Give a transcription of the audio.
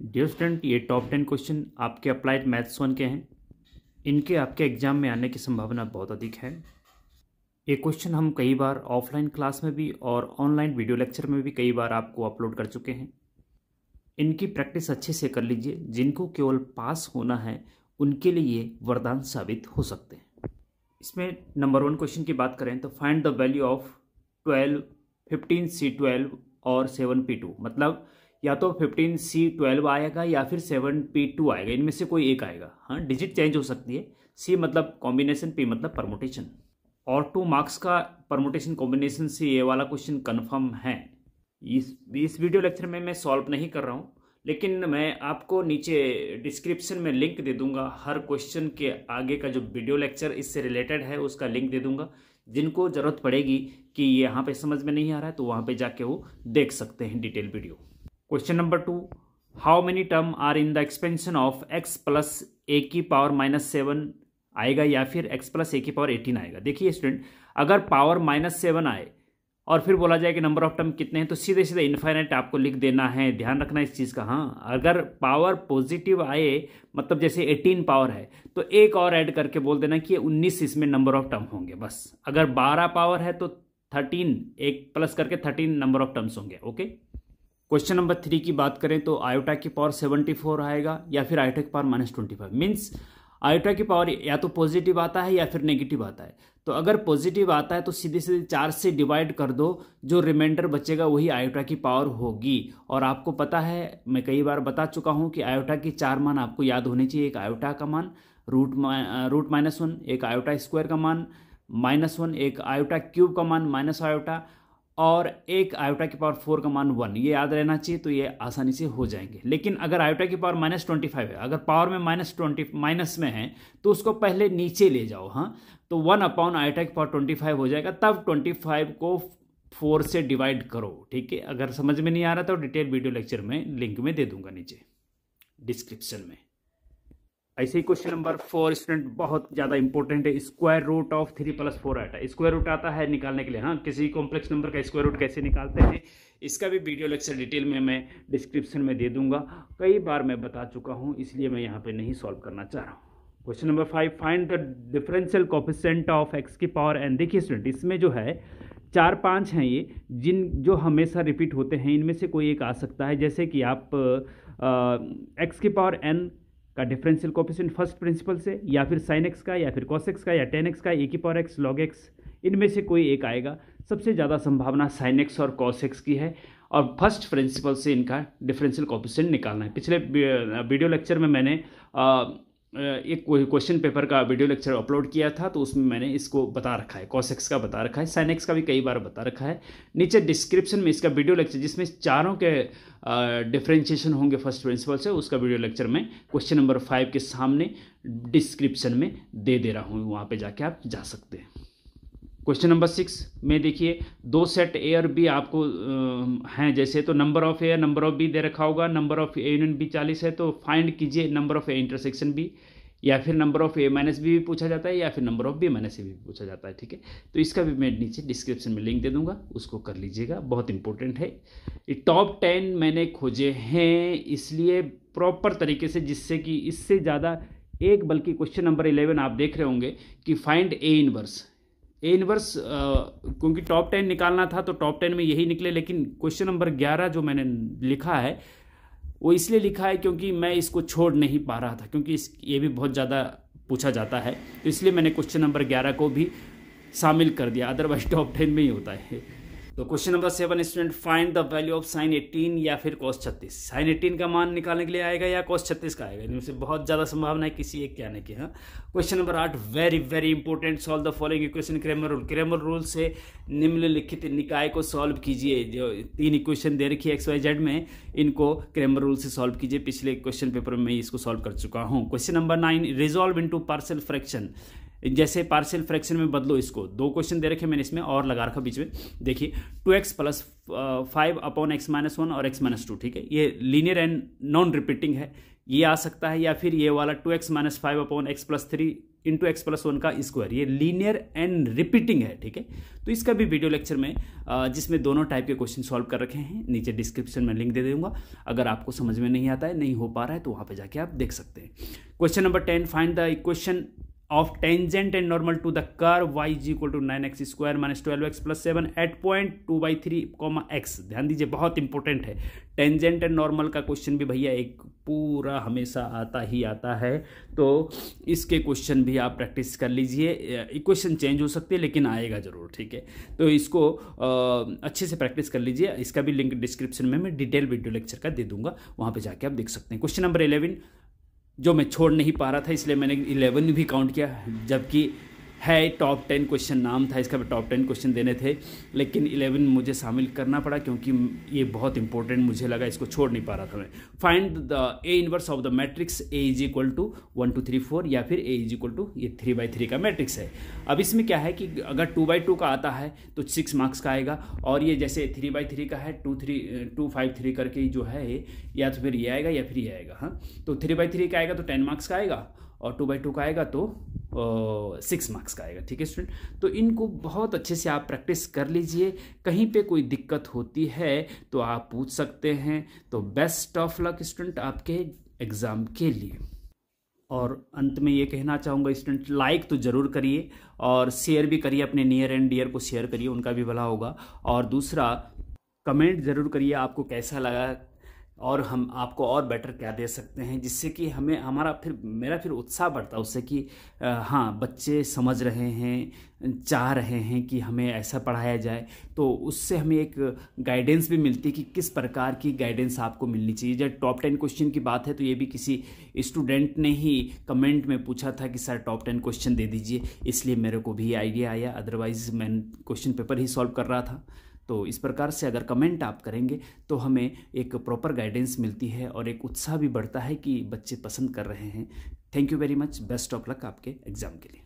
Dear student, ये top 10 question आपके applied maths 1 के हैं। इनके आपके एग्जाम में आने की संभावना बहुत अधिक है। ये क्वेश्चन हम कई बार ऑफलाइन क्लास में भी और ऑनलाइन वीडियो लेक्चर में भी कई बार आपको अपलोड कर चुके हैं। इनकी प्रैक्टिस अच्छे से कर लीजिए। जिनको केवल पास होना है उनके लिए वरदान साबित हो सकते हैं। इसमें नंबर 1 क्वेश्चन की बात करें तो find the value of 12, 15C12 और 7P2। मतलब या तो 15C12 आएगा या फिर 7P2 आएगा, इनमें से कोई एक आएगा। हाँ, डिजिट चेंज हो सकती है। C मतलब कॉम्बिनेशन, P मतलब परमुटेशन। और 2 मार्क्स का परमुटेशन कॉम्बिनेशन से ये वाला क्वेश्चन कन्फर्म है। इस वीडियो लेक्चर में मैं सॉल्व नहीं कर रहा हूँ, लेकिन मैं आपको नीचे डिस्क्रिप्शन में लिंक दे दूंगा। हर क्वेश्चन के आगे का जो वीडियो लेक्चर इससे रिलेटेड है उसका लिंक दे दूंगा। जिनको ज़रूरत पड़ेगी कि ये यहाँ पे समझ में नहीं आ रहा है तो वहाँ पे जाके वो देख सकते हैं detail video. Question number 2, how many term are in the expansion of x plus a की पावर -7 आएगा या फिर x प्लस a की पावर 18 आएगा। देखिए स्टूडेंट, अगर पावर -7 आए और फिर बोला जाए कि नंबर ऑफ टर्म कितने हैं तो सीधे सीधे इन्फाइनाइट आपको लिख देना है। ध्यान रखना इस चीज़ का। हाँ, अगर पावर पॉजिटिव आए, मतलब जैसे 18 पावर है तो एक और ऐड करके बोल देना कि 19 इसमें नंबर ऑफ टर्म होंगे बस। अगर 12 पावर है तो 13, एक प्लस करके 13 नंबर ऑफ टर्म्स होंगे। ओके। क्वेश्चन नंबर 3 की बात करें तो आयोटा की पावर 74 आएगा या फिर आयोटा की पावर -25। मीन्स आयोटा की पावर या तो पॉजिटिव आता है या फिर नेगेटिव आता है। तो अगर पॉजिटिव आता है तो सीधे सीधे 4 से डिवाइड कर दो, जो रिमाइंडर बचेगा वही आयोटा की पावर होगी। और आपको पता है, मैं कई बार बता चुका हूं कि आयोटा की 4 मान आपको याद होने चाहिए। एक आयोटा का मान रूट -1, एक आयोटा स्क्वायर का मान -1, एक आयोटा क्यूब का मान माइनस आयोटा, और एक आयोटा की पावर 4 का मान 1। ये याद रहना चाहिए, तो ये आसानी से हो जाएंगे। लेकिन अगर आयोटा की पावर -25 है, अगर पावर में माइनस में है तो उसको पहले नीचे ले जाओ। हाँ, तो 1/, आयोटा की पावर 25 हो जाएगा। तब 25 को 4 से डिवाइड करो। ठीक है। अगर समझ में नहीं आ रहा तो डिटेल वीडियो लेक्चर में लिंक में दे दूंगा नीचे डिस्क्रिप्शन में। ऐसे ही क्वेश्चन नंबर 4 स्टूडेंट बहुत ज़्यादा इंपॉर्टेंट है। स्क्वायर रूट ऑफ 3 + 4 आता है। स्क्वायर रूट आता है निकालने के लिए। हाँ, किसी कॉम्प्लेक्स नंबर का स्क्वायर रूट कैसे निकालते हैं इसका भी वीडियो लेक्चर डिटेल में मैं डिस्क्रिप्शन में दे दूंगा। कई बार मैं बता चुका हूँ, इसलिए मैं यहाँ पे नहीं सॉल्व करना चाह रहा हूँ। Question number 5, find the differential coefficient of x की पावर n। देखिए स्टूडेंट, इसमें जो है 4-5 हैं ये, जो हमेशा रिपीट होते हैं। इनमें से कोई एक आ सकता है। जैसे कि आप x की पावर n का डिफरेंशियल कोफिशिएंट फर्स्ट प्रिंसिपल से, या फिर sin x का, या फिर cos x का, या tan x का, a की पावर x log x, इनमें से कोई एक आएगा। सबसे ज़्यादा संभावना sin x और cos x की है, और फर्स्ट प्रिंसिपल से इनका डिफरेंशियल कोफिशिएंट निकालना है। पिछले वीडियो लेक्चर में मैंने एक क्वेश्चन पेपर का वीडियो लेक्चर अपलोड किया था, तो उसमें मैंने इसको बता रखा है। cos x का बता रखा है, sin x का भी कई बार बता रखा है। नीचे डिस्क्रिप्शन में इसका वीडियो लेक्चर, जिसमें चारों के डिफरेंशिएशन होंगे फर्स्ट प्रिंसिपल से, उसका वीडियो लेक्चर में क्वेश्चन नंबर 5 के सामने डिस्क्रिप्शन में दे रहा हूँ। वहाँ पर जाके आप जा सकते हैं। क्वेश्चन नंबर 6 में देखिए, 2 सेट ए और बी आपको हैं जैसे, तो number of A, number of B दे रखा होगा। Number of A union B 40 है, तो फाइंड कीजिए number of A intersection B. या फिर number of A minus B भी पूछा जाता है, या फिर number of B minus A भी पूछा जाता है। ठीक है, तो इसका भी मैं नीचे डिस्क्रिप्शन में लिंक दे दूंगा, उसको कर लीजिएगा। बहुत इंपॉर्टेंट है। ये टॉप 10 मैंने खोजे हैं इसलिए प्रॉपर तरीके से, जिससे कि इससे ज़्यादा एक, बल्कि क्वेश्चन नंबर 11 आप देख रहे होंगे कि फाइंड ए इनवर्स। क्योंकि टॉप 10 निकालना था तो टॉप 10 में यही निकले। लेकिन क्वेश्चन नंबर 11 जो मैंने लिखा है वो इसलिए लिखा है क्योंकि मैं इसको छोड़ नहीं पा रहा था, क्योंकि ये भी बहुत ज़्यादा पूछा जाता है, तो इसलिए मैंने क्वेश्चन नंबर 11 को भी शामिल कर दिया। अदरवाइज टॉप 10 में ही होता है। तो question number 7 student, find the value of sin 18 या फिर cos 36। sin 18 का मान निकालने के लिए आएगा या cos 36 का आएगा। इनमें से बहुत ज़्यादा संभावना है किसी एक के आने की। हाँ, question number 8, very very important, solve the following equation Cramer rule. Cramer rule से निम्नलिखित निकाय को सॉल्व कीजिए। जो 3 इक्वेशन दे रखी है XYZ में, इनको क्रैमर रूल से सॉल्व कीजिए। पिछले क्वेश्चन पेपर में मैं इसको सॉल्व कर चुका हूँ। Question number 9, resolve into partial fraction. जैसे पार्शियल फ्रैक्शन में बदलो इसको। 2 क्वेश्चन दे रखे मैंने, इसमें और लगा रखा बीच में। देखिए 2x + 5/x-1 और x-2। ठीक है, ये लीनियर एंड नॉन रिपीटिंग है, ये आ सकता है। या फिर ये वाला 2x - 5/x + 3 into x plus 1 का स्क्वायर, ये लीनियर एंड रिपीटिंग है, ठीक है। तो इसका भी वीडियो लेक्चर में जिसमें दोनों टाइप के क्वेश्चन सॉल्व कर रखे हैं, नीचे डिस्क्रिप्शन में लिंक दे दूंगा। अगर आपको समझ में नहीं आता है, नहीं हो पा रहा है, तो वहाँ पे जाके आप देख सकते हैं। Question number 10, find the equation of tangent and normal to the curve y is equal to 9x square minus 12x plus 7 at point 2/3, x। ध्यान दीजिए, बहुत इंपॉर्टेंट है। टेंजेंट एंड नॉर्मल का क्वेश्चन भी भैया एक पूरा हमेशा आता ही आता है, तो इसके क्वेश्चन भी आप प्रैक्टिस कर लीजिए। इक्वेशन चेंज हो सकती है लेकिन आएगा जरूर, ठीक है। तो इसको अच्छे से प्रैक्टिस कर लीजिए। इसका भी लिंक डिस्क्रिप्शन में मैं डिटेल वीडियो लेक्चर का दे दूंगा, वहाँ पे जाके आप देख सकते हैं। क्वेश्चन नंबर 11 जो मैं छोड़ नहीं पा रहा था, इसलिए मैंने 11 भी काउंट किया, जबकि है टॉप 10 क्वेश्चन नाम था इसका, टॉप 10 क्वेश्चन देने थे, लेकिन 11 मुझे शामिल करना पड़ा क्योंकि ये बहुत इंपॉर्टेंट मुझे लगा, इसको छोड़ नहीं पा रहा था मैं। Find the A inverse of the matrix A is equal to 1 2 3 4, या फिर ए इज इक्वल टू ये 3/3 का मैट्रिक्स है। अब इसमें क्या है कि अगर 2/2 का आता है तो 6 मार्क्स का आएगा, और ये जैसे 3/3 का है 2 5 3 करके जो है, या तो फिर ये आएगा या फिर ये आएगा। हाँ, तो 3/3 का आएगा तो 10 मार्क्स का आएगा, और 2/2 का आएगा तो 6 मार्क्स का आएगा, ठीक है स्टूडेंट। तो इनको बहुत अच्छे से आप प्रैक्टिस कर लीजिए। कहीं पे कोई दिक्कत होती है तो आप पूछ सकते हैं। तो बेस्ट ऑफ लक स्टूडेंट आपके एग्ज़ाम के लिए। और अंत में ये कहना चाहूँगा स्टूडेंट, लाइक तो ज़रूर करिए और शेयर भी करिए, अपने नियर एंड डियर को शेयर करिए, उनका भी भला होगा। और दूसरा, कमेंट ज़रूर करिए आपको कैसा लगा और हम आपको और बेटर क्या दे सकते हैं, जिससे कि हमें मेरा फिर उत्साह बढ़ता है उससे कि हाँ, बच्चे समझ रहे हैं, चाह रहे हैं कि हमें ऐसा पढ़ाया जाए। तो उससे हमें एक गाइडेंस भी मिलती है कि किस प्रकार की गाइडेंस आपको मिलनी चाहिए। जब टॉप 10 क्वेश्चन की बात है तो ये भी किसी स्टूडेंट ने ही कमेंट में पूछा था कि सर टॉप 10 क्वेश्चन दे दीजिए, इसलिए मेरे को भी आइडिया आया, अदरवाइज़ मैं क्वेश्चन पेपर ही सॉल्व कर रहा था। तो इस प्रकार से अगर कमेंट आप करेंगे तो हमें एक प्रॉपर गाइडेंस मिलती है और एक उत्साह भी बढ़ता है कि बच्चे पसंद कर रहे हैं। Thank you very much. Best of luck आपके एग्ज़ाम के लिए।